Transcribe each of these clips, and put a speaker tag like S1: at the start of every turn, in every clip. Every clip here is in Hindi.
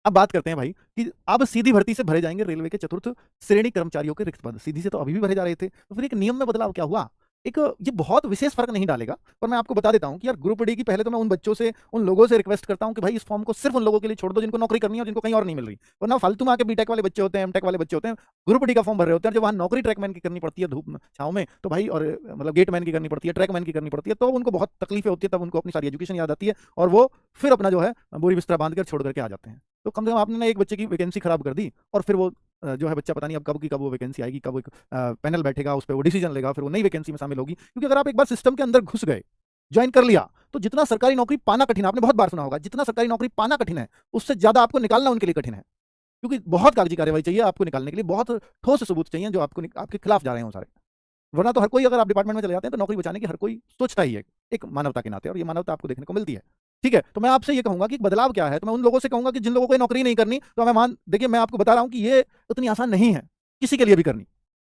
S1: अब बात करते हैं भाई कि अब सीधी भर्ती से भरे जाएंगे रेलवे के चतुर्थ श्रेणी कर्मचारियों के रिक्त पद। सीधी से तो अभी भी भरे जा रहे थे, तो फिर एक नियम में बदलाव क्या हुआ? एक ये बहुत विशेष फर्क नहीं डालेगा, पर मैं आपको बता देता हूं कि यार ग्रुप डी की पहले तो मैं उन बच्चों से, उन लोगों से रिक्वेस्ट करता हूं कि भाई इस फॉर्म को सिर्फ उन लोगों के लिए छोड़ दो जिनको नौकरी करनी है और जिनको कहीं और नहीं मिल रही। वरना फालतू में आके बीटेक वाले बच्चे होते हैं, एमटेक वाले बच्चे होते हैं, ग्रुप डी का फॉर्म भर रहे होते हैं, जब वहां नौकरी ट्रैकमैन की करनी पड़ती है धूप में छाव में, तो भाई और मतलब गेटमैन की करनी पड़ती है, ट्रैकमैन की करनी पड़ती है, तो उनको बहुत तकलीफें होती है, तब उनको अपनी सारी एजुकेशन याद आती है और वो फिर अपना जो है बोरी बिस्तरा बांध कर छोड़ करके आ जाते हैं। तो कम से कम आपने ना एक बच्चे की वैकेंसी खराब कर दी और फिर वो जो है बच्चा पता नहीं अब कब की कब वो वैकेंसी आएगी, कब एक पैनल बैठेगा, उस पर वो डिसीजन लेगा, फिर वो नई वैकेंसी में शामिल होगी। क्योंकि अगर आप एक बार सिस्टम के अंदर घुस गए, ज्वाइन कर लिया, तो जितना सरकारी नौकरी पाना कठिन है, आपने बहुत बार सुना होगा, जितना सरकारी नौकरी पाना कठिन है उससे ज्यादा आपको निकालना उनके लिए कठिन है। क्योंकि बहुत कागजी कार्यवाही चाहिए आपको निकालने के लिए, बहुत ठोस सबूत चाहिए जो आपको आपके खिलाफ जा रहे हैं सारे। वरना तो हर कोई, अगर आप डिपार्टमेंट में चले जाते हैं तो नौकरी बचाने की हर कोई सोचता ही है, एक मानवता के नाते, और ये मानवता आपको देखने को मिलती है। ठीक है, तो मैं आपसे ये कहूंगा कि बदलाव क्या है, तो मैं उन लोगों से कहूंगा कि जिन लोगों को ये नौकरी नहीं करनी, तो मैं देखिए मैं आपको बता रहा हूं कि ये उतनी आसान नहीं है किसी के लिए भी करनी।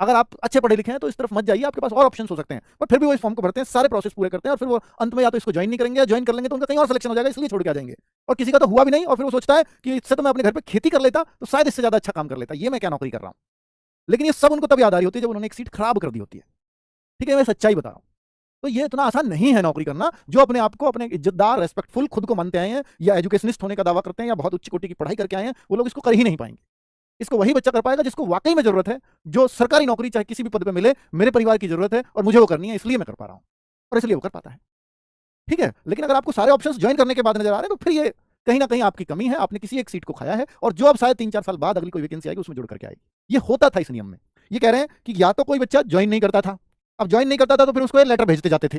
S1: अगर आप अच्छे पढ़े लिखे हैं तो इस तरफ मत जाइए, आपके पास और ऑप्शन हो सकते हैं, पर फिर भी वो इस फॉर्म को भरते हैं, सारे प्रोसेस पूरे करते हैं, और फिर वो अंत में या तो इसको ज्वाइन नहीं करेंगे, या ज्वाइन कर लेंगे तो उनका कहीं और सिलेक्शन हो जाएगा, इसलिए छोड़ के आ जाएंगे। और किसी का तो हुआ भी नहीं, और फिर वो सोचता है कि इससे तो मैं अपने घर पे खेती कर लेता तो शायद इससे ज्यादा अच्छा काम कर लेता, ये मैं क्या नौकरी कर रहा हूं। लेकिन ये सब उनको तब याद आ रही होती है जब उन्होंने एक सीट खराब कर दी होती है। ठीक है, मैं सच्चाई बता रहा हूं। तो ये इतना आसान नहीं है नौकरी करना। जो अपने आप को अपने इज्जतदार, रेस्पेक्टफुल खुद को मानते आए हैं, या एजुकेशनिस्ट होने का दावा करते हैं, या बहुत उच्च कोटि की पढ़ाई करके आए हैं, वो लोग इसको कर ही नहीं पाएंगे। इसको वही बच्चा कर पाएगा जिसको वाकई में जरूरत है, जो सरकारी नौकरी चाहे किसी भी पद पे मिले, मेरे परिवार की जरूरत है और मुझे वो करनी है, इसलिए मैं कर पा रहा हूं, और इसलिए वो कर पाता है। ठीक है, लेकिन अगर आपको सारे ऑप्शंस ज्वाइन करने के बाद नजर आ रहे हैं, तो फिर ये कहीं ना कहीं आपकी कमी है, आपने किसी एक सीट को खाया है, और जो अब शायद 3-4 साल बाद अगली कोई वैकेंसी आएगी उसमें जुड़ करके आएगी। ये होता था इस नियम में। ये कह रहे हैं कि या तो कोई बच्चा ज्वाइन नहीं करता था, अब ज्वाइन नहीं करता था तो फिर उसको लेटर भेजते जाते थे,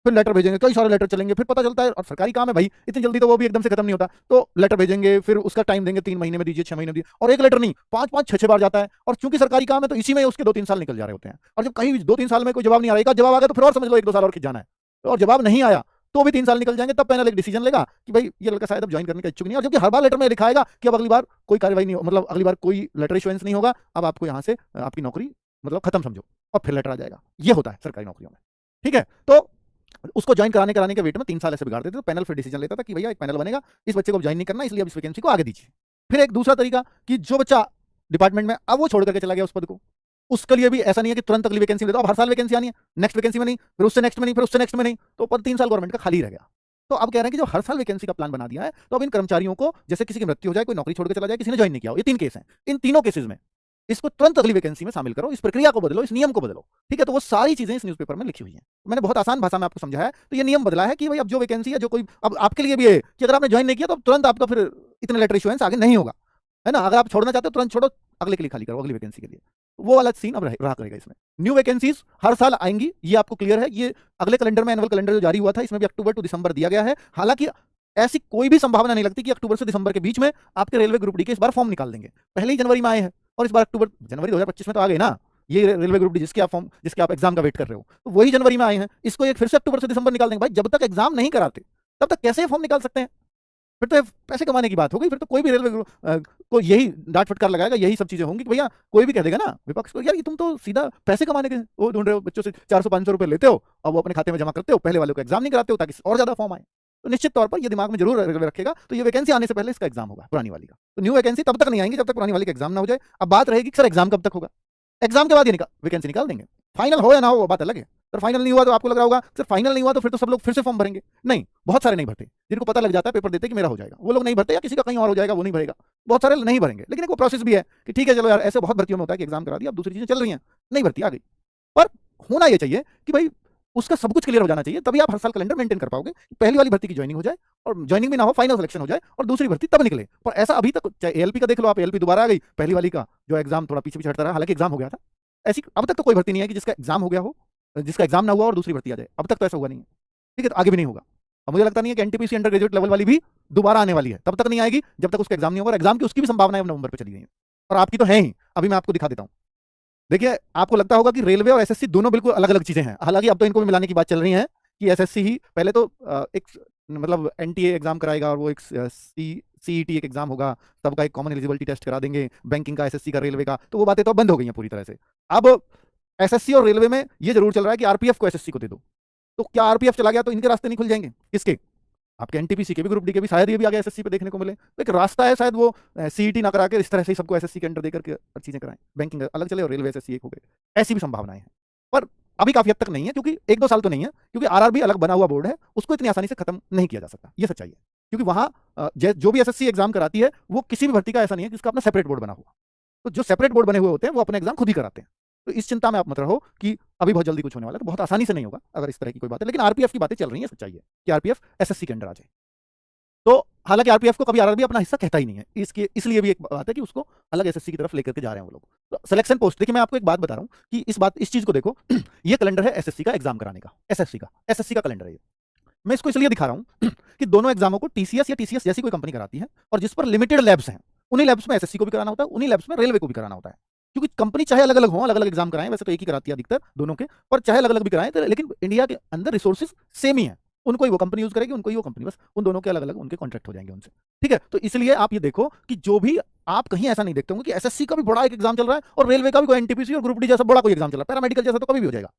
S1: फिर लेटर भेजेंगे, कई सारे लेटर चलेंगे, फिर पता चलता है, और सरकारी काम है भाई, इतनी जल्दी तो वो भी एकदम से खत्म नहीं होता, तो लेटर भेजेंगे, फिर उसका टाइम देंगे, 3 महीने में दीजिए, 6 महीने दीजिए, और एक लेटर नहीं, 5-5, 6-6 बार जाता है। और चूंकि सरकारी काम है तो इसी में उसके 2-3 साल निकल जा रहे होते हैं, और जब कहीं 2-3 साल में कोई जवाब नहीं आ रहा, एक जवाब आ गया तो फिर और समझ लो 1-2 साल और खिंच जाना है, और जवाब नहीं आया तो भी 3 साल निकल जाएंगे, तब पैनल एक डिसीजन लेगा कि भाई ये लड़का शायद अब ज्वाइन करने का इच्छुक नहीं है, और जबकि हर बार लेटर में लिखा आएगा कि अब अगली बार कोई कार्रवाई नहीं, मतलब अगली बार कोई लेटर इशुएंस नहीं होगा, अब आपको यहाँ से आपकी नौकरी मतलब खत्म समझो, और फिर लेटर आ जाएगा। ये होता है सरकारी नौकरियों में। ठीक है, तो उसको ज्वाइन कराने के वेट में 3 साल ऐसे बिगाड़ देते, तो पैनल फिर डिसीजन लेता था कि भैया एक पैनल बनेगा, इस बच्चे को ज्वाइन नहीं करना, इसलिए अब इस वैकेंसी को आगे दीजिए। फिर एक दूसरा तरीका कि जो बच्चा डिपार्टमेंट में अब वो छोड़ करके चला गया उस पद को, उसके लिए भी ऐसा नहीं है कि तुरंत अगली वैकेंसी में, तो अब हर साल वैकेंसी आनी है, नेक्स्ट वैकेंसी में नहीं, फिर उससे नेक्स्ट में नहीं, फिर उससे नेक्स्ट में नहीं, तो पद 3 साल गवर्नमेंट का खाली रह गया। तो अब कह रहे हैं कि जो हर साल वैकेंसी का प्लान बना दिया है, तो अब इन कर्मचारियों को, जैसे किसी की मृत्यु हो जाए, कोई नौकरी छोड़कर चला जाए, किसी ने ज्वाइन नहीं किया हो, ये 3 केस हैं, इन तीनों केसेस में इसको तुरंत अगली वैकेंसी में शामिल करो, इस प्रक्रिया को बदलो, इस नियम को बदलो। ठीक है, तो वो सारी चीजें इस न्यूज़पेपर में लिखी हुई हैं, मैंने बहुत आसान भाषा में आपको समझाया है। तो ये नियम बदला है कि भाई अब जो वैकेंसी है, जो कोई, अब आपके लिए भी है कि अगर आपने ज्वाइन नहीं किया तो तुरंत आपका फिर इतने लेटर इशुएंस आगे नहीं होगा, है ना। अगर आप छोड़ना चाहते हो तुरंत छोड़ो, अगले के लिए खाली करो, अगली वैकेंसी के लिए। वो वाला सीन अब रहा करेगा इसमें। न्यू वैकेंसीज हर साल आएंगी, ये आपको क्लियर है। ये अगले कैलेंडर में, एनुअल कैलेंडर जो जारी हुआ था, इसमें भी अक्टूबर टू दिसंबर दिया गया है। हालांकि ऐसी कोई भी संभावना नहीं लगती कि अक्टूबर से दिसंबर के बीच में आपके रेलवे ग्रुप डी के इस बार फॉर्म निकाल देंगे। पहले ही जनवरी में आए हैं, और इस बार अक्टूबर, जनवरी 2025 में तो आ गए ना, ये रेलवे ग्रुप डी जिसके आप एग्जाम का वेट कर रहे हो, तो वही जनवरी में आए हैं, इसको एक फिर से अक्टूबर से दिसंबर निकाल देंगे। भाई जब तक एग्जाम नहीं कराते तब तक कैसे फॉर्म निकाल सकते हैं? फिर तो पैसे कमाने की बात हो गई, फिर तो कोई भी रेलवे को यही डांट फटकार लगाएगा, यही सब चीजें होंगी कि भैया कोई भी कह देगा ना विपक्ष को, यार ये तुम तो सीधा पैसे कमाने के वो ढूंढ रहे हो, बच्चों से 400-500 रुपए लेते हो और वो अपने खाते में जमा करते हो, पहले वालों को एग्जाम नहीं कराते हो ताकि और ज्यादा फॉर्म आए। तो निश्चित तौर पर ये दिमाग में जरूर रखेगा, तो ये वैकेंसी आने से पहले इसका एग्जाम होगा, पुरानी वाली का। तो न्यू वैकेंसी तब तक नहीं आएंगी जब तक पुरानी वाली का एग्जाम ना हो जाए। अब बात रहेगी सर एग्जाम कब तक होगा, एग्जाम के बाद ये वैकेंसी निकाल देंगे, फाइनल हो या ना हो वो बात अलग है। सर फाइनल नहीं हुआ तो आपको लग रहा होगा सर फाइनल नहीं हुआ तो फिर तो सब लोग फिर से फॉर्म भरेंगे। नहीं, बहुत सारे नहीं भरते, जिनको पता लग जाता है पेपर देते कि मेरा हो जाएगा, वो लोग नहीं भरते, या किसी का कहीं और हो जाएगा वो नहीं भरेगा, बहुत सारे नहीं भरेंगे। लेकिन एक वो प्रोसेस भी है कि ठीक है चलो यार, ऐसे बहुत भर्तियों में होता है कि एग्जाम करा दिया, अब दूसरी चीजें चल रही हैं, नहीं भर्ती आ गई। पर होना ये चाहिए कि भाई उसका सब कुछ क्लियर हो जाना चाहिए, तभी आप हर साल कैलेंडर मेंटेन कर पाओगे। पहली वाली भर्ती की ज्वाइनिंग हो जाए, और ज्वाइनिंग भी ना हो, फाइनल सिलेक्शन हो जाए, और दूसरी भर्ती तब निकले। पर ऐसा अभी तक, चाहे एएलपी का देख लो आप, एएलपी दोबारा आ गई, पहली वाली का जो एग्जाम थोड़ा पीछे पीछे हटता रहा, हालांकि एग्जाम हो गया था। ऐसी अब तक तो कोई भर्ती नहीं है कि जिसका एग्जाम हो गया हो, जिसका एग्जाम ना हुआ और दूसरी भर्ती आ जाए, अब तक तो ऐसा हुआ नहीं है। ठीक है, तो आगे भी नहीं होगा। अब मुझे लगता नहीं है कि एनटीपीसी अंडर ग्रेजुएट लेवल वाली भी दोबारा आने वाली है, तब तक नहीं आएगी जब तक उसका एग्जाम नहीं होगा। और एग्जाम की उसकी भी संभावना है नवंबर पे चली गई है, और आपकी तो है ही। अभी मैं आपको दिखा देता हूँ। देखिए, आपको लगता होगा कि रेलवे और एसएससी दोनों बिल्कुल अलग अलग चीजें हैं, हालांकि अब तो इनको भी मिलाने की बात चल रही है कि एसएससी ही पहले तो एक मतलब एनटीए एग्जाम कराएगा, और वो एक सीईटी एक एग्जाम होगा, सबका एक कॉमन एलिजिबिलिटी टेस्ट करा देंगे, बैंकिंग का, एसएससी का, रेलवे का, तो वो बातें तो बंद हो गई हैं पूरी तरह से। अब एसएससी और रेलवे में ये जरूर चल रहा है कि आरपीएफ को एसएससी को दे दो। तो क्या आरपीएफ चला गया तो इनके रास्ते नहीं खुल जाएंगे? किसके? आपके एनटीपीसी के भी, ग्रुप डी के भी, शायद ये भी आगे एसएससी पे देखने को मिले। तो एक रास्ता है, शायद वो सीईटी ना करा के इस तरह से ही सबको एसएससी के अंडर देकर के चीजें कराएं, बैंकिंग अलग चले और रेलवे एसएससी एक हो गए, ऐसी भी संभावनाएं हैं। पर अभी काफी हद तक नहीं है, क्योंकि 1-2 साल तो नहीं है, क्योंकि आरआरबी अलग बना हुआ बोर्ड है, उसको इतनी आसानी से खत्म नहीं किया जा सकता, ये सच्चाई है। क्योंकि वहां जो भी एसएससी एग्जाम कराती है वो किसी भी भर्ती का ऐसा नहीं है कि उसका अपना सेपरेट बोर्ड बना हुआ। तो जो सेपरेट बोर्ड बने हुए होते हैं वो अपने एग्जाम खुद ही कराते हैं। तो इस चिंता में आप मत रहो कि अभी बहुत जल्दी कुछ होने वाला है, तो बहुत आसानी से नहीं होगा अगर इस तरह की कोई बात है। लेकिन आरपीएफ की बातें चल रही है, सच्चाई है कि आरपीएफ एसएससी के अंडर आ जाए। तो हालांकि आरपीएफ को कभी आरआरबी अपना हिस्सा कहता ही नहीं है, इसके इसलिए भी एक बात है कि उसको अलग एसएससी की तरफ लेकर के जा रहे हैं वो लोग। तो सिलेक्शन पोस्ट, देखिए मैं आपको एक बात बता रहा हूं कि इस चीज को देखो ये कैलेंडर है एसएससी का एग्जाम कराने का, एसएससी का कैलेंडर है ये। मैं इसको इसलिए दिखा रहा हूं कि दोनों एग्जामों को टीसीएस या टीसीएस जैसी कोई कंपनी कराती है, और जिस पर लिमिटेड लैब्स हैं, उन्हीं लैब्स में एसएससी को भी कराना होता है, उन्हीं लैब्स में रेलवे को भी कराना होता है। क्योंकि कंपनी चाहे अलग अलग हो, अलग अलग एग्जाम कराएं, वैसे तो एक ही कराती है अधिकतर दोनों के, पर चाहे अलग अलग भी कराएं, तो लेकिन इंडिया के अंदर रिसोर्सेज सेम ही है, उनको ही वो कंपनी यूज करेगी, उनको ही वो कंपनी, बस उन दोनों के अलग अलग उनके कॉन्ट्रैक्ट हो जाएंगे उनसे। ठीक है, तो इसलिए आप ये देखो कि जो भी आप कहीं ऐसा नहीं देखते होंगे कि एसएससी का भी बड़ा एक एग्जाम चल रहा है और रेलवे का भी कोई एनटीपीसी और ग्रुप डी जैसा बड़ा कोई एग्जाम चल रहा है, पैरामेडिकल जैसा तो कभी भी हो जाएगा।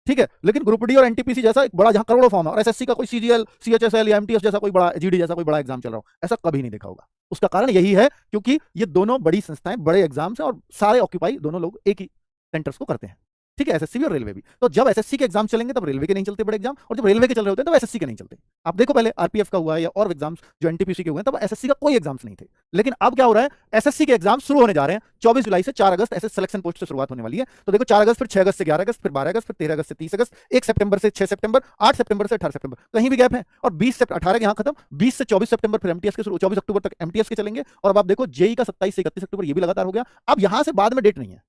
S1: ठीक है, लेकिन ग्रुप डी और एनटीपीसी जैसा एक बड़ा, जहां करोड़ों फॉर्म है, और एसएससी का कोई सीजीएल, सीएचएसएल या एमटीएस जैसा कोई बड़ा, जीडी जैसा कोई बड़ा एग्जाम चल रहा हो, ऐसा कभी नहीं देखा होगा। उसका कारण यही है क्योंकि ये दोनों बड़ी संस्थाएं, बड़े एग्जाम्स हैं, और सारे ऑक्यूपाई दोनों लोग एक ही सेंटर्स को करते हैं। ठीक है, एसएससी भी और रेलवे भी। तो जब एसएससी के एग्जाम चलेंगे तब रेलवे के नहीं चलते बड़े एग्जाम, और जब रेलवे के चल रहे होते हैं तब एसएससी के नहीं चलते। आप देखो पहले आरपीएफ का हुआ है या और एग्जाम्स जो एनटीपीसी के हुए हैं, तब एसएससी का कोई एग्जाम्स नहीं थे। लेकिन अब क्या हो रहा है, एसएससी के एग्जाम शुरू होने जा रहे हैं 24 जुलाई से 4 अगस्त, ऐसे सिलेक्शन पोस्ट से शुरुआत होने वाली है। तो देखो 4 अगस्त, फिर 6 अगस्त से 11 अगस्त, फिर 12 अगस्त, फिर 13 अगस्त से 30 अगस्त, 1 सितंबर से 6 सितंबर, 8 सितंबर से 18 सितंबर, कहीं भी गैप है। और 20 से 18 के यहाँ खत्म, 20 से 24 सितंबर फिर एमटीएस के शुरू, 24 अक्टूबर तक एमटीएस के चलेंगे। और अब आप देखो जेई का 27 से 31 अक्टूबर, ये भी लगातार हो गया। अब यहां से बाद में डेट नहीं है,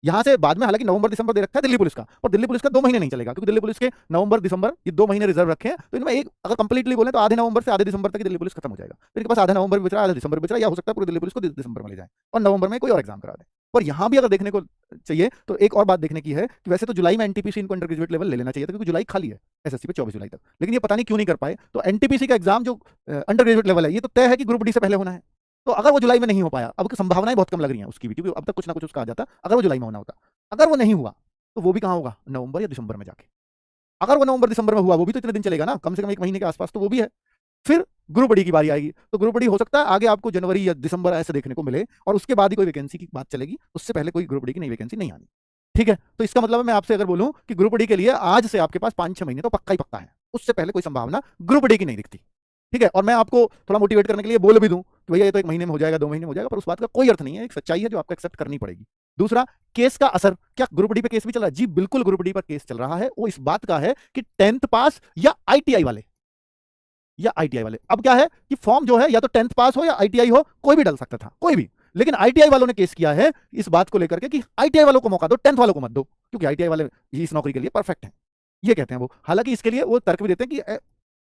S1: यहां से बाद में, हालांकि नवंबर दिसंबर दे रखा है दिल्ली पुलिस का, और दिल्ली पुलिस का 2 महीने नहीं चलेगा, क्योंकि दिल्ली पुलिस के नवंबर दिसंबर ये 2 महीने रिजर्व रखे हैं। तो इनमें एक अगर कंप्लीटली बोले तो आधे नवंबर से आधे दिसंबर तक दिल्ली पुलिस खत्म हो जाएगा। तो इनके पास आधा नवंबर भी बच रहा है, आधा दिसंबर भी बच रहा है, या हो सकता है पूरी दिल्ली पुलिस को दिसंबर में ले जाए और नवंबर में कोई और एग्जाम करा दे। और यहां भी अगर देखने को चाहिए तो एक और बात देखने की है कि वैसे तो जुलाई में एनटीपीसी इनको अंडर ग्रेजुएट लेवल ले लेना चाहिए था, क्योंकि जुलाई खाली है एसएससी पे 24 जुलाई तक, लेकिन ये पता नहीं क्यों नहीं कर पाए। तो एनटीपीसी का एग्जाम जो अंडर ग्रेजुएट लेवल है, ये तो तय है कि ग्रुप डी से पहले होना है। तो अगर वो जुलाई में नहीं हो पाया, अब की संभावनाएं बहुत कम लग रही हैं उसकी भी, क्योंकि अब तक कुछ ना कुछ उसका आ जाता, अगर वो जुलाई में होना होता। अगर वो नहीं हुआ तो वो भी कहां होगा, नवंबर या दिसंबर में जाके। अगर वो नवंबर दिसंबर में हुआ, वो भी तो इतने दिन चलेगा ना, कम से कम 1 महीने के आसपास तो वो भी है। फिर ग्रुप डी की बारी आएगी, तो ग्रुप डी हो सकता है आगे आपको जनवरी या दिसंबर ऐसे देखने को मिले, और उसके बाद ही कोई वैकेंसी की बात चलेगी, उससे पहले कोई ग्रुप डी की नई वैकेंसी नहीं आनी। ठीक है, तो इसका मतलब मैं आपसे अगर बोलूं कि ग्रुप डी के लिए आज से आपके पास 5-6 महीने तो पक्का ही पक्का है, उससे पहले कोई संभावना ग्रुप डी की नहीं दिखती। ठीक है, और मैं आपको थोड़ा मोटिवेट करने के लिए बोल भी दूं कि भैया ये तो 1 महीने में हो जाएगा, 2 महीने में हो जाएगा, पर उस बात का कोई अर्थ नहीं है, एक सच्चाई है जो आपको एक्सेप्ट करनी पड़ेगी। दूसरा, केस का असर, क्या ग्रुप डी पे केस भी चल रहा है? जी बिल्कुल, ग्रुप डी पर केस चल रहा है। वो इस बात का है कि 10th पास या आईटीआई वाले, अब क्या है कि फॉर्म जो है या तो 10th पास हो या आईटीआई हो, कोई भी डल सकता था, कोई भी। लेकिन आईटीआई वालों ने केस किया है इस बात को लेकर के कि आईटीआई वालों को मौका दो, 10th वालों को मत दो, क्योंकि आईटीआई वाले इस नौकरी के लिए परफेक्ट हैं, ये कहते हैं वो। हालांकि इसके लिए वो तर्क भी देते हैं कि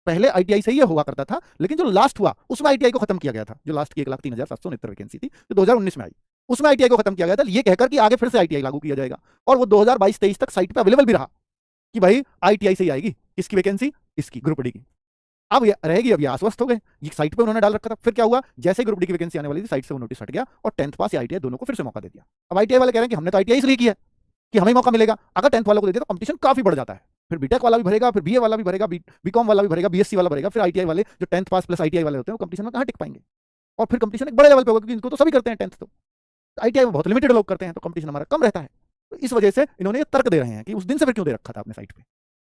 S1: पहले आईटीआई से ही हुआ करता था, लेकिन जो लास्ट हुआ उसमें आईटीआई को खत्म किया गया था, जो लास्ट की 1,03,769 वैकेंसी थी जो 2019 में आई, उसमें आईटीआई को खत्म किया गया था, ये कहकर कि आगे फिर से आईटीआई लागू किया जाएगा। और वो 2022-23 तक साइट पे अवेलेबल भी रहा कि भाई आईटीआई से ही आएगी इसकी वैकेंसी, इसकी ग्रुप डी की। अब ये रहेगी, अब ये आश्वस्त हो गए, ये साइट पे उन्होंने डाल रखा था। फिर क्या हुआ, जैसे ग्रुप डी की वैकेंसी आने वाली थी, साइट से वो नोटिस हट गया और 10th पास या आईटीआई दोनों को फिर से मौका दे दिया। अब आईटीआई वाले कह रहे हैं कि हमने तो आईटीआई इसलिए की है कि हमें मौका मिलेगा, अगर 10th वालों को दे दिया तो कंपटीशन काफी बढ़ जाता है, फिर बीटेक वाला भी भरेगा, फिर बीए वाला भी भरेगा, बीकॉम वाला भी भरेगा, बीएससी वाला भरेगा, फिर आईटीआई वाले जो 10th पास प्लस आईटीआई वाले होते हैं वो कंपटीशन में कहां टिक पाएंगे, और फिर कंपटीशन एक बड़े लेवल पे होगा, क्योंकि इनको तो सभी करते हैं 10th, तो आईटीआई में बहुत लिमिटेड लोग करते हैं, तो कंपटीशन हमारा कम रहता है। तो इस वजह से इन्होंने ये तर्क दे रहे हैं कि उस दिन से फिर क्यों दे रखा था आपने साइट पे।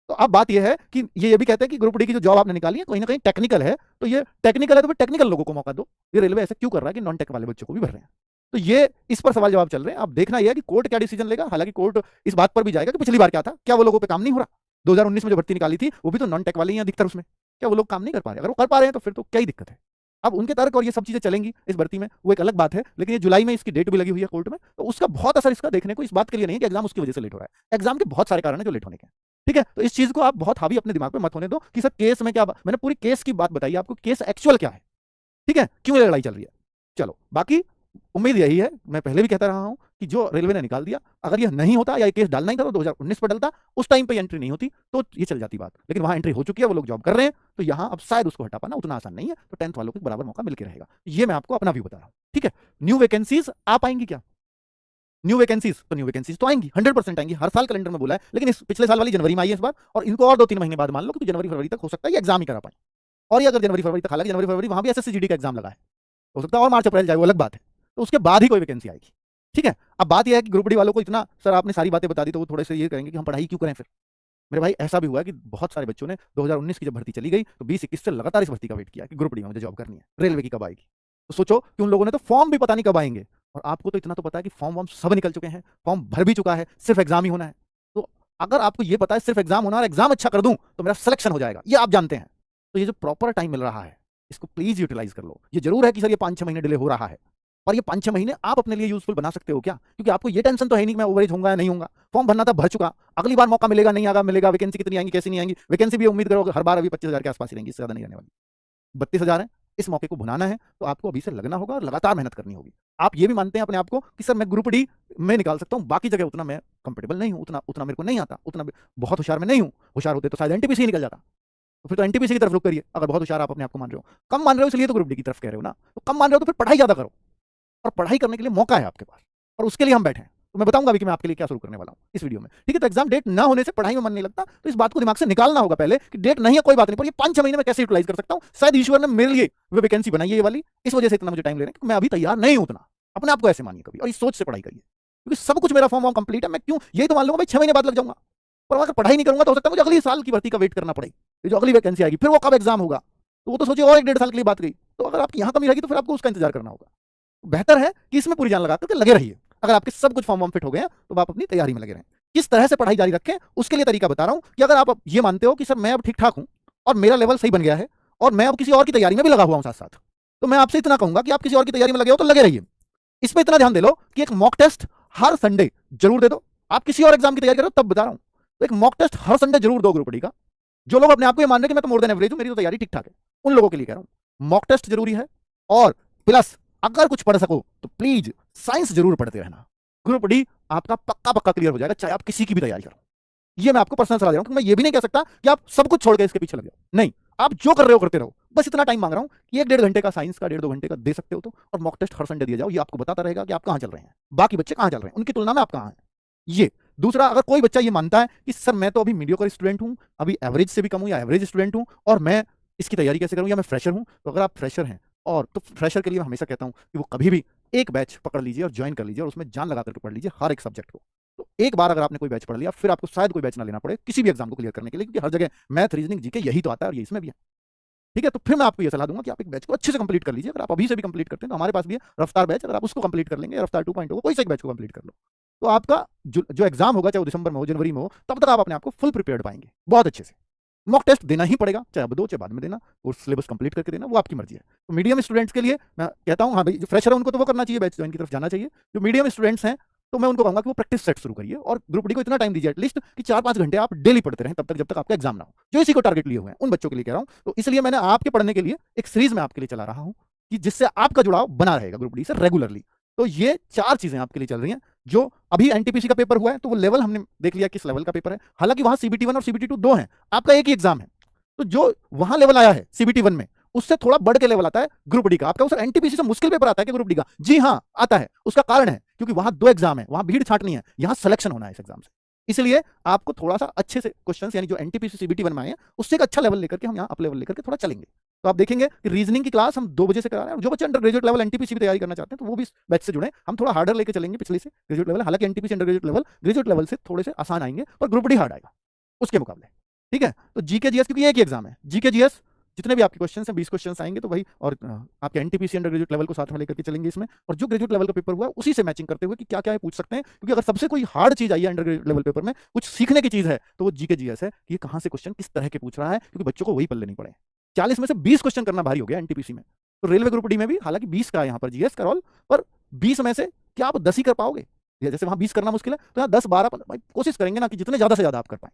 S1: तो अब बात यह है कि ये भी कहते हैं कि ग्रुप डी की जो जॉब आपने निकाली है कहीं ना कहीं टेक्निकल है, तो ये टेक्निकल है तो फिर टेक्निकल लोगों को मौका दो। ये रेलवे ऐसा क्यों कर रहा है कि नॉन टेक वाले बच्चों को भी भर रहे हैं? तो ये इस पर सवाल जवाब चल रहे हैं। अब देखना यह है कि कोर्ट क्या डिसीजन लेगा। हालांकि कोर्ट इस बात पर भी जाएगा कि पिछली बार क्या था, क्या वो लोगों पे काम नहीं हो रहा, 2019 में जो भर्ती निकाली थी वो भी तो नॉन टेक वाले ही अधिकतर, उसमें क्या वो लोग काम नहीं कर पा रहे? अगर वो कर पा रहे हैं तो फिर तो क्या ही दिक्कत है। अब उनके तर्क और ये सब चीजें चलेंगी इस भर्ती में, वो एक अलग बात है, लेकिन ये जुलाई में इसकी डेट भी लगी हुई है कोर्ट में, तो उसका बहुत असर इसका देखने को इस बात के लिए नहीं कि एग्जाम उसकी वजह से लेट हो रहा है। एग्जाम के बहुत सारे कारण है जो लेट होने के। ठीक है, तो इस चीज को आप बहुत हावी अपने दिमाग में मत होने दो कि सर केस में क्या, मैंने पूरी केस की बात बताई आपको, केस एक्चुअल क्या है, ठीक है, क्यों ये लड़ाई चल रही है। चलो, बाकी उम्मीद यही है, मैं पहले भी कहता रहा हूं कि जो रेलवे ने निकाल दिया, अगर यह नहीं होता या ये केस डालना ही था तो 2019 पर डलता, उस टाइम पे एंट्री नहीं होती तो ये चल जाती बात, लेकिन वहां एंट्री हो चुकी है, वो लोग जॉब कर रहे हैं, तो यहां अब शायद उसको हटा पाना उतना आसान नहीं है, तो 10th वालों को बराबर मौका मिलकर रहेगा। ये मैं आपको अपना व्यू बता रहा हूं, ठीक है। न्यू वैकेंसीज आ पाएंगी क्या? न्यू वैकेंसीज तो आएंगी, 100% आएंगी, हर साल कैलेंडर में बोला है, लेकिन इस पिछले साल वाली जनवरी में आई है इस बार, और इनको और 2-3 महीने बाद मान लो, क्योंकि जनवरी फरवरी तक हो सकता है ये एग्जाम ही करा पाए। और ये अगर जनवरी फरवरी तक, हालांकि जनवरी फरवरी वहां भी एसएससी जीडी का एग्जाम लगा है, हो सकता है और मार्च अप्रैल जाए, वो अलग बात है, तो उसके बाद ही कोई वैकेंसी आएगी। ठीक है, अब बात यह है कि ग्रुप डी वालों को इतना सर आपने सारी बातें बता दी तो वो थोड़े से ये करेंगे कि हम पढ़ाई क्यों करें फिर। मेरे भाई ऐसा भी हुआ है कि बहुत सारे बच्चों ने 2019 की जब भर्ती चली गई तो 20-21 से लगातार इस भर्ती का वेट किया कि ग्रुप डी में मुझे जॉब करनी है, रेलवे की कब आएगी। तो सोचो कि उन लोगों ने तो फॉर्म भी पता नहीं कब आएंगे, और आपको तो इतना तो पता है कि फॉर्म वॉर्म सब निकल चुके हैं, फॉर्म भर भी चुका है, सिर्फ एग्जाम ही होना है। तो अगर आपको ये पता है सिर्फ एग्जाम होना और एग्जाम अच्छा कर दूं तो मेरा सिलेक्शन हो जाएगा, ये आप जानते हैं, तो ये जो प्रॉपर टाइम मिल रहा है इसको प्लीज यूटिलाइज कर लो। ये जरूर है कि सर ये 5-6 महीने डिले हो रहा है, और ये 5-6 महीने आप अपने लिए यूजफुल बना सकते हो क्या, क्योंकि आपको ये टेंशन तो है नहीं कि मैं ओवरेज होऊंगा या नहीं होऊंगा, फॉर्म भरना था भर चुका, अगली बार मौका मिलेगा नहीं आगा मिलेगा, वैकेंसी कितनी आएंगी कैसी नहीं आएंगी, वैकेंसी भी उम्मीद करो हर बार अभी 25,000 के आसपास ही रहेंगी, इससे ज्यादा नहीं रहने वाली, 32,000 है। इस मौके को भुनाना है तो आपको अभी से लगना होगा और लगातार मेहनत करनी होगी। आप ये भी मानते हैं अपने आप को कि सर मैं ग्रुप डी में निकाल सकता हूं, बाकी जगह उतना मैं कंफर्टेबल नहीं हूं, उतना मेरे को नहीं आता, उतना बहुत होशियार मैं नहीं हूं, होशियार होते तो शायद एनटीपीसी ही निकल जाता, तो फिर तो एनटीपीसी की तरफ रुक करिए। अगर बहुत होशियार आप अपने आप को मान रहे हो, कम मान रहे हो इसलिए तो ग्रुप डी की तरफ कह रहे हो ना, तो कम मान रहे हो तो फिर पढ़ाई ज्यादा करो, और पढ़ाई करने के लिए मौका है आपके पास, और उसके लिए हम बैठे हैं। तो मैं बताऊंगा अभी कि मैं आपके लिए क्या शुरू करने वाला हूं इस वीडियो में। ठीक है, तो एग्जाम डेट ना होने से पढ़ाई में मन नहीं लगता, तो इस बात को दिमाग से निकालना होगा पहले कि डेट नहीं है कोई बात नहीं, पर ये 5-6 महीने में कैसे यूटिलाइज कर सकता हूं, शायद ईश्वर ने मेरे लिए वो वैकेंसी बनाई है ये वाली, इस वजह से इतना मुझे टाइम ले रहे हैं, मैं अभी तैयार नहीं हूं उतना। अपने आप को ऐसे मानिए कभी, और इस सोच से पढ़ाई करिए, क्योंकि सब कुछ मेरा फॉर्म वॉर्म कंप्लीट है, मैं क्यों यही तो मान लूंगा भाई 6 महीने बाद लग जाऊंगा, पर अगर पढ़ाई नहीं करूंगा तो हो सकता है मुझे अगली साल की भर्ती का वेट करना पड़े, जो अगली वैकेंसी आएगी फिर वो कब एग्जाम होगा, तो वो तो सोचिए और 1-1.5 साल के लिए बात गई। तो अगर आपकी यहाँ कमी रहेगी तो फिर आपको उसका इंतजार करना होगा। बेहतर है कि इसमें पूरी जान लगा करके लगे रहिए। अगर आपके सब कुछ फॉर्म वॉर्म फिट हो गए तो आप अपनी तैयारी में लगे रहें। किस तरह से पढ़ाई जारी रखें उसके लिए तरीका बता रहा हूं कि अगर आप ये मानते हो कि सर मैं अब ठीक ठाक हूं और मेरा लेवल सही बन गया है और मैं अब किसी और की तैयारी में भी लगा हुआ हूं साथ साथ, तो मैं आपसे इतना कहूंगा कि आप किसी और की तैयारी में लगे हो तो लगे रहिए। इसमें इतना ध्यान दे लो कि एक मॉक टेस्ट हर संडे जरूर दे दो। आप किसी और एग्जाम की तैयारी करो तब बता रहा हूं, तो एक मॉक टेस्ट हर संडे जरूर दो ग्रुप डी का। जो लोग अपने आप को ये मान रहे हैं कि मैं तो मोर देन एवरेज हूं, मेरी तो तैयारी ठीक ठाक है, उन लोगों के लिए कह रहा हूं मॉक टेस्ट जरूरी है। और प्लस अगर कुछ पढ़ सको तो प्लीज साइंस जरूर पढ़ते रहना। ग्रुप डी आपका पक्का पक्का क्लियर हो जाएगा, चाहे आप किसी की भी तैयारी करो। ये मैं आपको पर्सनल सलाह दे रहा हूं, मैं ये भी नहीं कह सकता कि आप सब कुछ छोड़ के इसके पीछे लग जाओ, नहीं, आप जो कर रहे हो करते रहो। बस इतना टाइम मांग रहा हूं कि 1-1.5 घंटे का साइंस का 1.5-2 घंटे का दे सकते हो तो, और मॉक टेस्ट हर संडे दिया जाओ। ये आपको बताता रहेगा कि आप कहां चल रहे हैं, बाकी बच्चे कहां चल रहे हैं, उनकी तुलना में आप कहां हैं। ये दूसरा, अगर कोई बच्चा ये मानता है कि सर मैं तो अभी मीडियोकर स्टूडेंट हूं, अभी एवरेज से भी कम हूं या एवरेज स्टूडेंट हूं और मैं इसकी तैयारी कैसे करूं, या मैं फ्रेशर हूं, तो अगर आप फ्रेशर हैं और तो फ्रेशर के लिए मैं हमेशा कहता हूं कि वो कभी भी एक बैच पकड़ लीजिए और ज्वाइन कर लीजिए और उसमें जान लगा करके पढ़ लीजिए हर एक सब्जेक्ट को। तो एक बार अगर आपने कोई बैच पढ़ लिया फिर आपको शायद कोई बैच ना लेना पड़े किसी भी एग्जाम को क्लियर करने के लिए, क्योंकि हर जगह मैथ रीजनिंग जीके यही तो आता है और ये इसमें भी है। ठीक है, तो फिर मैं आपको ये सलाह दूंगा कि आप एक बैच को अच्छे से कंप्लीट कर लीजिए। अगर आप अभी से भी कंप्लीट करते हैं तो हमारे पास भी है रफ्तार बैच, अगर आप उसको कंप्लीट कर लेंगे, रफ्तार 2.0 कोई से एक बैच को कंप्लीट कर लो, तो आपका जो एग्जाम होगा चाहे वो दिसंबर में हो जनवरी में हो, तब तक आप अपने आप को फुल प्रिपेयर्ड पाएंगे बहुत अच्छे से। मॉक टेस्ट देना ही पड़ेगा, चाहे अब दो चाहे बाद में देना, और सिलेबस कंप्लीट करके देना, वो आपकी मर्जी है। तो मीडियम स्टूडेंट्स के लिए मैं कहता हूं, हाँ भाई जो फ्रेशर है उनको तो वो करना चाहिए, बैच ज्वाइन की तरफ जाना चाहिए। जो मीडियम स्टूडेंट्स हैं तो मैं उनको कहूंगा कि वो प्रैक्टिस सेट शुरू करिए और ग्रुप डी को इतना टाइम दीजिए एटलीस्ट कि 4-5 घंटे आप डेली पढ़ते रहें तब तक जब तक आपका एग्जाम ना हो। जो इसी को टारगेट लिए हुए हैं उन बच्चों के लिए कह रहा हूं, तो इसलिए मैंने आपके पढ़ने के लिए एक सीरीज में आपके लिए चला रहा हूं कि जिससे आपका जुड़ाव बना रहेगा ग्रुप डी से रेगुलरली। तो ये 4 चीजें आपके लिए चल रही हैं। जो अभी एनटीपीसी का पेपर हुआ है तो वो लेवल हमने देख लिया किस लेवल का पेपर है, हालांकि वहां सीबीटी 1 और सीबीटी 2 दो हैं, आपका एक ही एग्जाम है। तो जो वहां लेवल आया है सीबीटी 1 में उससे थोड़ा बढ़ के लेवल आता है ग्रुप डी का। आपका उस एनटीपीसी से मुश्किल पेपर आता है कि ग्रुप डी का? जी हाँ आता है। उसका कारण है क्योंकि वहां 2 एग्जाम है, वहां भीड़ छाटनी है, यहां सिलेक्शन होना है इस एग्जाम से। इसलिए आपको थोड़ा सा अच्छे से क्वेश्चंस यानी जो एनटीपीसी सीबीटी 1 में आए हैं उससे एक अच्छा लेवल लेकर के हम यहाँ अप लेवल लेकर के थोड़ा चलेंगे। तो आप देखेंगे कि रीजनिंग की क्लास हम 2 बजे से करा रहे हैं, और जो बच्चे अंडर ग्रेजुएट लेवल एनटीपीसी की तैयारी करना चाहते हैं तो वो भी इस बैच से जुड़े। हम थोड़ा हार्डर लेके चलेंगे पिछले से ग्रेजुएट लेवल, हालांकि एनटीपीसी अंडर ग्रेजुएट लेवल से थोड़े से आसान आएंगे पर ग्रुप डी हार्ड आएगा उसके मुकाबले। ठीक है, तो जीके जीएस क्योंकि एक ही एग्जाम है, जीके जीएस जितने भी आपके क्वेश्चन हैं 20 क्वेश्चन आएंगे तो भाई, और आपके एनटीपीसी अंडर ग्रेजुएट लेवल को साथ में लेकर के चलेंगे इसमें, और जो ग्रेजुएट लेवल का पेपर हुआ है उसी से मैचिंग करते हुए कि क्या क्या है पूछ सकते हैं। क्योंकि अगर सबसे कोई हार्ड चीज आई है अंडर ग्रेजुएट लेवल पेपर में, कुछ सीखने की चीज है, तो वो जीके जीएस है कि ये कहां से क्वेश्चन किस तरह के पूछ रहा है, क्योंकि बच्चों को वही पल्ले नहीं पड़े। 40 में से 20 क्वेश्चन करना भारी हो गया एनटीपीसी में, तो रेलवे ग्रुप डी में भी हालांकि 20 का है यहाँ पर जीएस का रोल, पर 20 में से क्या आप 10 ही कर पाओगे? जैसे वहां 20 करना मुश्किल है तो यहाँ 10-12 कोशिश करेंगे ना कि जितने ज्यादा से ज्यादा आप कर पाए।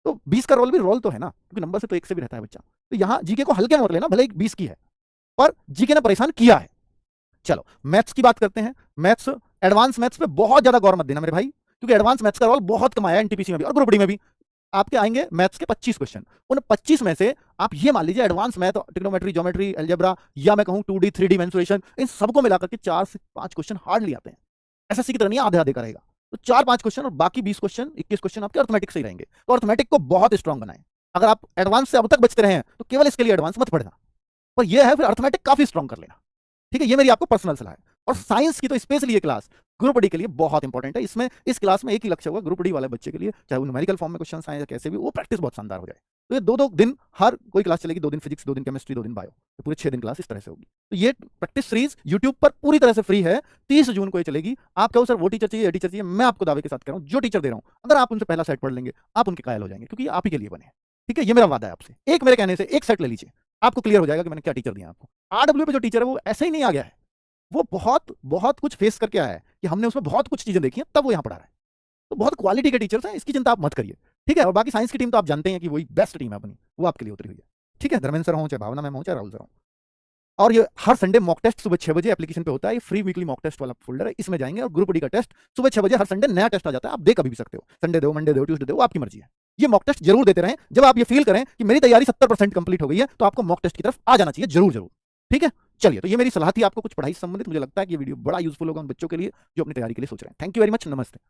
S1: तो 20 का रोल भी रोल तो है ना, क्योंकि नंबर से तो 1 से भी रहता है बच्चा। तो यहाँ जीके को हल्के में मत लेना, भले ही 20 की है पर जीके ने परेशान किया है। चलो मैथ्स की बात करते हैं। मैथ्स, एडवांस मैथ्स पे बहुत ज्यादा गौर मत देना मेरे भाई, क्योंकि एडवांस मैथ्स का रोल बहुत कम आया एनटीपीसी में भी और ग्रुप डी में भी। आपके आएंगे मैथ्स के 25 क्वेश्चन, उन 25 में से आप ये मान लीजिए advance math, trigonometry, geometry, algebra, या मैं कहूं 2D 3D मेंसुरेशन, इन सबको मिलाकर के 4 से 5 क्वेश्चन हार्डली आते हैं। एसएससी की तरह नहीं आधे आधे का रहेगा, तो 4-5 क्वेश्चन और बाकी 20 क्वेश्चन 21 क्वेश्चन आपके अर्थमेटिक से ही रहेंगे। तो अर्थमेटिक को बहुत स्ट्रांग बनाएं। अगर आप एडवांस से अब तक बचते रहे हैं तो केवल इसके लिए एडवांस मत पढ़ना, पर यह है फिर अर्थमेटिक काफी स्ट्रॉन्ग कर लेना। ठीक है, ये मेरी आपको पर्सनल सलाह है। और साइंस की तो स्पेशली ये क्लास ग्रुप डी के लिए बहुत इंपॉर्टेंट है। इसमें इस क्लास में एक ही लक्ष्य होगा, ग्रुप डी वाले बच्चे के लिए, चाहे वो न्यूमेरिकल फॉर्म में क्वेश्चन आए या कैसे भी, वो प्रैक्टिस बहुत शानदार हो जाए। तो ये 2-2 दिन हर कोई क्लास चलेगी, 2 दिन फिजिक्स, 2 दिन केमिस्ट्री, 2 दिन बायो, तो पूरे 6 दिन क्लास इस तरह से होगी। तो ये प्रैक्टिस सीरीज यूट्यूब पर पूरी तरह से फ्री है, 30 जून को ये चलेगी। आप कहो सर वो टीचर चाहिए, ये टीचर चाहिए, मैं आपको दावे के साथ कह रहा हूँ जो टीचर दे रहा हूँ, अगर आप उनसे पहला सेट पढ़ लेंगे आप उनके कायल हो जाएंगे, क्योंकि आप ही के लिए बने। ठीक है, ये मेरा वादा है आपसे। एक मेरे कहने से एक सेट ले लीजिए, आपको क्लियर हो जाएगा कि मैंने क्या टीचर दिया आपको। आरडब्ल्यू पे जो टीचर है वो ऐसे ही नहीं आ गया है, वो बहुत बहुत कुछ फेस करके आया है कि हमने उसमें बहुत कुछ चीजें देखी हैं, तब वो यहाँ पढ़ा रहा है। तो बहुत क्वालिटी के टीचर्स हैं, इसकी चिंता आप मत करिए। ठीक है, और बाकी साइंस की टीम तो आप जानते हैं कि वही बेस्ट टीम है अपनी, वो आपके लिए उतरी हुई है। ठीक है, धर्मेंद्र सर हो, चाहे भावना मैम हो, चाहे राहुल सर हो। और ये हर संडे मॉक टेस्ट सुबह 6 बजे एप्लीकेशन पे होता है, ये फ्री वीकली मॉक टेस्ट वाला फोल्डर है, इसमें जाएंगे और ग्रुप डी का टेस्ट सुबह 6 बजे हर संडे नया टेस्ट आ जाता है, आप दे कभी भी सकते हो, संडे दो, मंडे दो, ट्यूसडे दो, आपकी मर्जी है। ये मॉक टेस्ट जरूर देते रहें। जब आप ये फील करें कि मेरी तैयारी 70% कंप्लीट हो गई है, तो आपको मॉक टेस्ट की तरफ आ जाना चाहिए जरूर जरूर। ठीक है, चलिए, तो ये मेरी सलाह थी आपको कुछ पढ़ाई से संबंधित। मुझे लगता है कि ये वीडियो बड़ा यूजफुल होगा उन बच्चों के लिए जो अपनी तैयारी के लिए सोच रहे हैं। थैंक यू वेरी मच, नमस्ते।